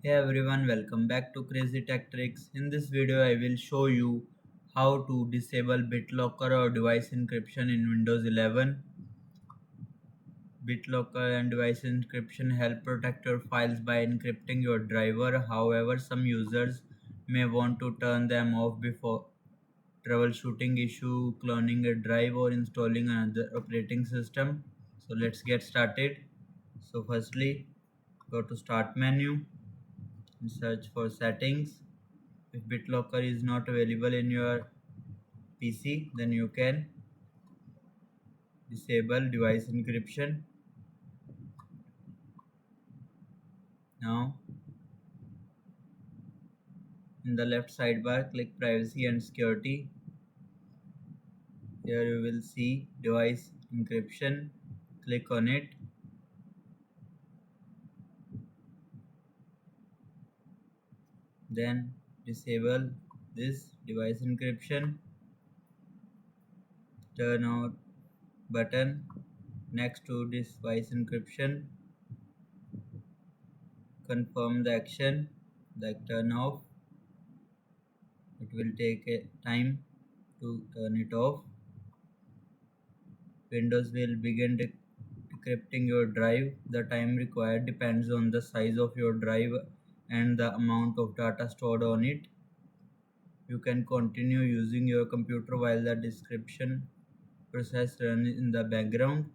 Hey everyone, welcome back to Crazy Tech Tricks. In this video, I will show you how to disable BitLocker or device encryption in Windows 11. BitLocker and device encryption help protect your files by encrypting your driver. However, some users may want to turn them off before troubleshooting issue, cloning a drive, or installing another operating system. So let's get started. So firstly, go to Start menu and search for Settings. If BitLocker is not available in your PC, then you can disable device encryption. Now, in the left sidebar, click Privacy and Security. Here you will see device encryption. Click on it. Then disable this device encryption. Turn on button next to device encryption. Confirm the action like turn off. It will take a time to turn it off. Windows will begin decrypting your drive. The time required depends on the size of your drive and the amount of data stored on it. You can continue using your computer while the decryption process runs in the background.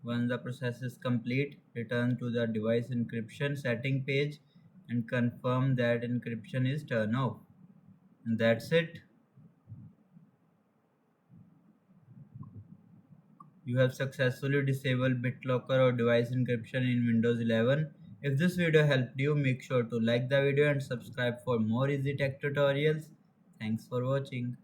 Once the process is complete, return to the device encryption setting page and confirm that encryption is turned off. And that's it. You have successfully disabled BitLocker or device encryption in Windows 11. If this video helped you, make sure to like the video and subscribe for more easy tech tutorials. Thanks for watching.